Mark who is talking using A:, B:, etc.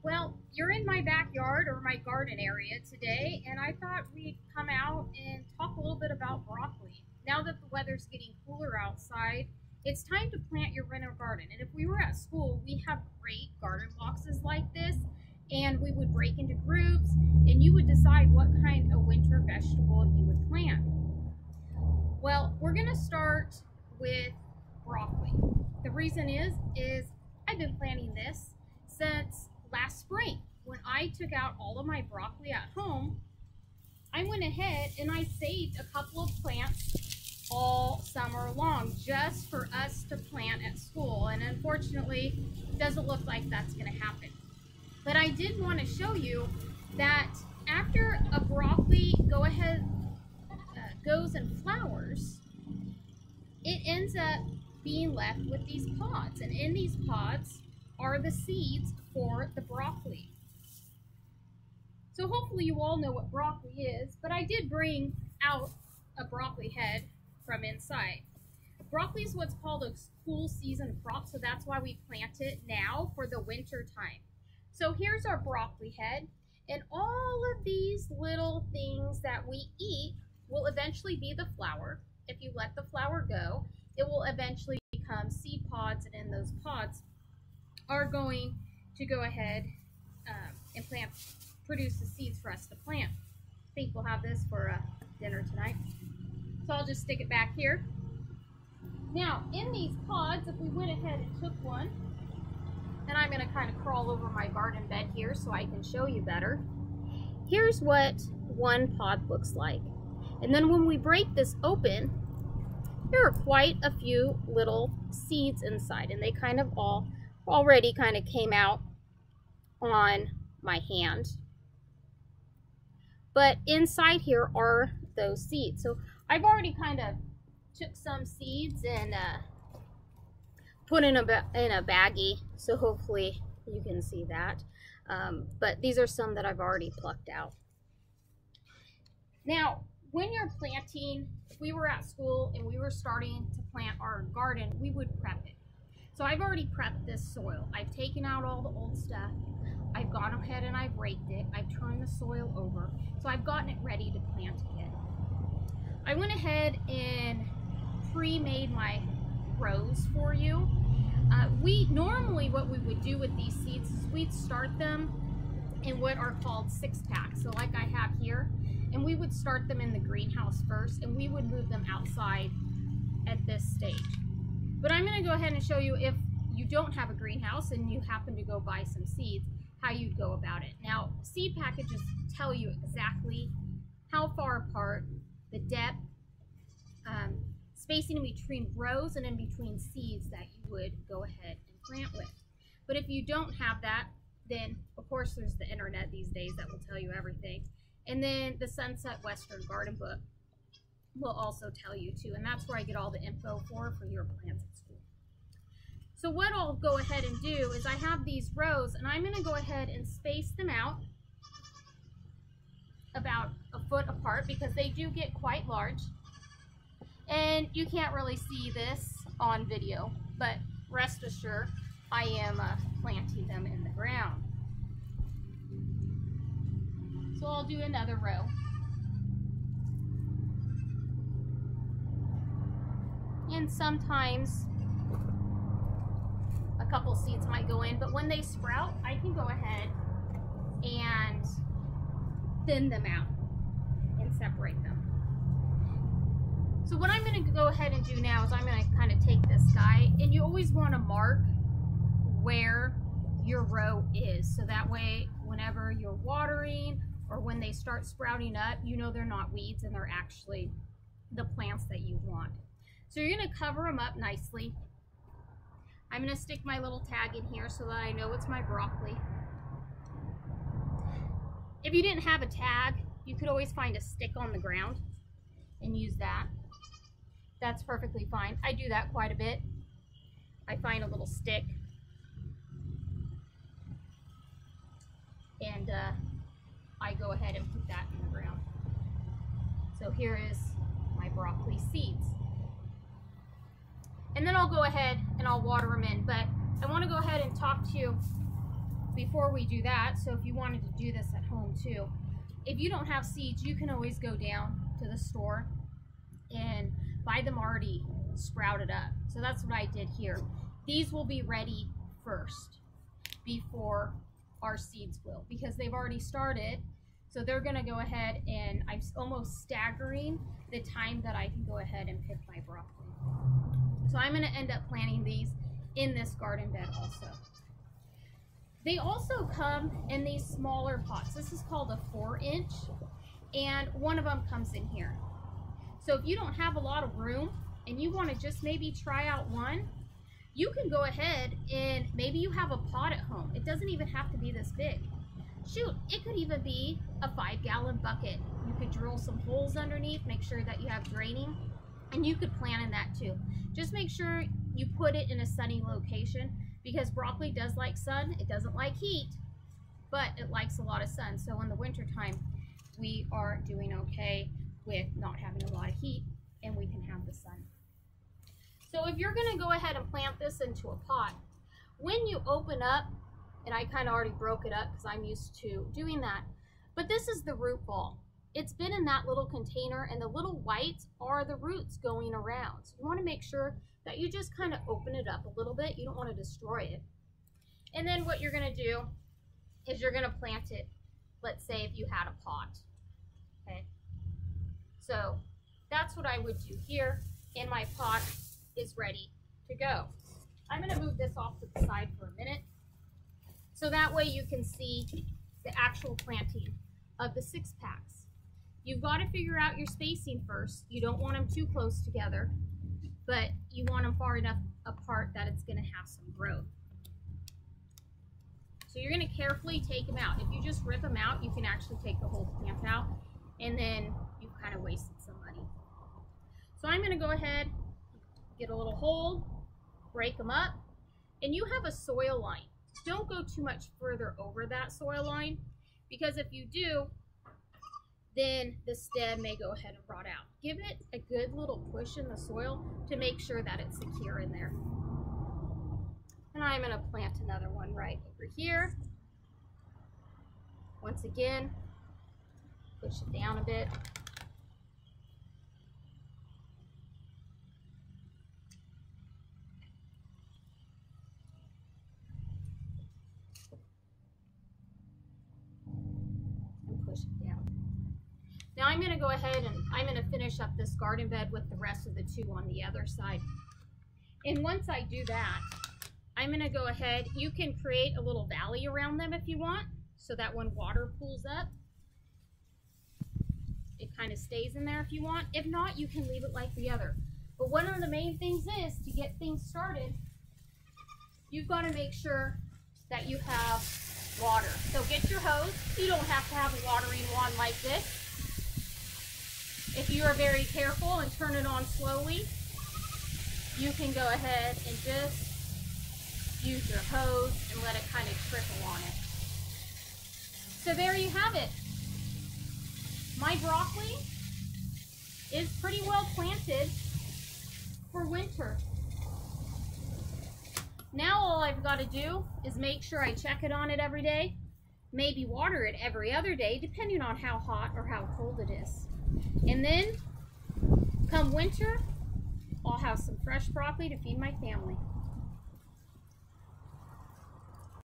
A: Well, you're in my backyard or my garden area today, and I thought we'd come out and talk a little bit about broccoli. Now that the weather's getting cooler outside, it's time to plant your winter garden. And if we were at school, we have great garden boxes like this, and we would break into groups, and you would decide what kind of winter vegetable you would plant. Well, we're going to start with broccoli. The reason is I've been planting this since last spring. When I took out all of my broccoli at home, I went ahead and I saved a couple of plants all summer long just for us to plant at school, and unfortunately it doesn't look like that's going to happen. But I did want to show you that after a broccoli goes and flowers, it ends up being left with these pods, and in these pods are the seeds for the broccoli. So hopefully you all know what broccoli is, but I did bring out a broccoli head from inside. Broccoli is what's called a cool season crop, so that's why we plant it now for the winter time. So here's our broccoli head, and all of these little things that we eat will eventually be the flower. If you let the flower go, it will eventually become seed pods, and in those pods are going to go ahead and produce the seeds for us to plant. I think we'll have this for dinner tonight. So I'll just stick it back here. Now, in these pods, if we went ahead and took one, and I'm going to kind of crawl over my garden bed here so I can show you better. Here's what one pod looks like. And then when we break this open, there are quite a few little seeds inside, and they kind of already kind of came out on my hand. But inside here are those seeds. So I've already kind of took some seeds and put in a baggie, so hopefully you can see that. But these are some that I've already plucked out. Now, when you're planting, if we were at school and we were starting to plant our garden, we would prep it. So I've already prepped this soil. I've taken out all the old stuff. I've gone ahead and I've raked it. I've turned the soil over. So I've gotten it ready to plant again. I went ahead and pre-made my rows for you. Normally what we would do with these seeds is we'd start them in what are called 6-packs. So like I have here, and we would start them in the greenhouse first, and we would move them outside at this stage. But I'm going to go ahead and show you, if you don't have a greenhouse and you happen to go buy some seeds, how you'd go about it. Now, seed packages tell you exactly how far apart, the depth, spacing in between rows and in between seeds that you would go ahead and plant with. But if you don't have that, then of course there's the internet these days that will tell you everything. And then the Sunset Western Garden Book will also tell you too, and that's where I get all the info for your plants at school. So what I'll go ahead and do is I have these rows, and I'm going to go ahead and space them out about a foot apart because they do get quite large. And you can't really see this on video, but rest assured I am planting them in the ground. So I'll do another row. And sometimes a couple seeds might go in, but when they sprout, I can go ahead and thin them out and separate them. So what I'm going to go ahead and do now is I'm going to kind of take this guy, and you always want to mark where your row is, so that way whenever you're watering or when they start sprouting up, you know they're not weeds and they're actually the plants that you want. So you're going to cover them up nicely. I'm going to stick my little tag in here so that I know it's my broccoli. If you didn't have a tag, you could always find a stick on the ground and use that. That's perfectly fine. I do that quite a bit. I find a little stick and I go ahead and put that in the ground. So here is my broccoli seeds. And then I'll go ahead and I'll water them in. But I want to go ahead and talk to you before we do that, so if you wanted to do this at home too, if you don't have seeds, you can always go down to the store and buy them already sprouted up. So that's what I did here. These will be ready first before our seeds will, because they've already started. So they're gonna go ahead, and I'm almost staggering the time that I can go ahead and pick my broccoli. So I'm gonna end up planting these in this garden bed also. They also come in these smaller pots. This is called a 4-inch, and one of them comes in here. So if you don't have a lot of room and you want to just maybe try out one, you can go ahead and maybe you have a pot at home. It doesn't even have to be this big. Shoot, it could even be a 5-gallon bucket. You could drill some holes underneath, make sure that you have draining, and you could plant in that too. Just make sure you put it in a sunny location, because broccoli does like sun. It doesn't like heat, but it likes a lot of sun. So in the wintertime, we are doing okay with not having a lot of heat, and we can have the sun. So if you're gonna go ahead and plant this into a pot, when you open up, and I kind of already broke it up because I'm used to doing that, but this is the root ball. It's been in that little container, and the little whites are the roots going around. So you want to make sure that you just kind of open it up a little bit. You don't want to destroy it. And then what you're going to do is you're going to plant it, let's say if you had a pot. Okay. So that's what I would do here, and my pot is ready to go. I'm going to move this off to the side for a minute, so that way you can see the actual planting of the 6-packs. You've got to figure out your spacing first. You don't want them too close together, but you want them far enough apart that it's going to have some growth. So you're going to carefully take them out. If you just rip them out, you can actually take the whole plant out, and then you kind of wasted some money. So I'm going to go ahead, get a little hole, break them up, and you have a soil line. Don't go too much further over that soil line, because if you do, then the stem may go ahead and rot out. Give it a good little push in the soil to make sure that it's secure in there. And I'm going to plant another one right over here. Once again, push it down a bit. Push it down. Now I'm going to go ahead and I'm going to finish up this garden bed with the rest of the 2 on the other side. And once I do that, I'm going to go ahead, you can create a little valley around them if you want, so that when water pools up, it kind of stays in there if you want. If not, you can leave it like the other. But one of the main things is, to get things started, you've got to make sure that you have water. So get your hose. You don't have to have a watering wand like this. If you are very careful and turn it on slowly, you can go ahead and just use your hose and let it kind of trickle on it. So there you have it. My broccoli is pretty well planted for winter. Now all I've got to do is make sure I check it on it every day, maybe water it every other day, depending on how hot or how cold it is. And then, come winter, I'll have some fresh broccoli to feed my family.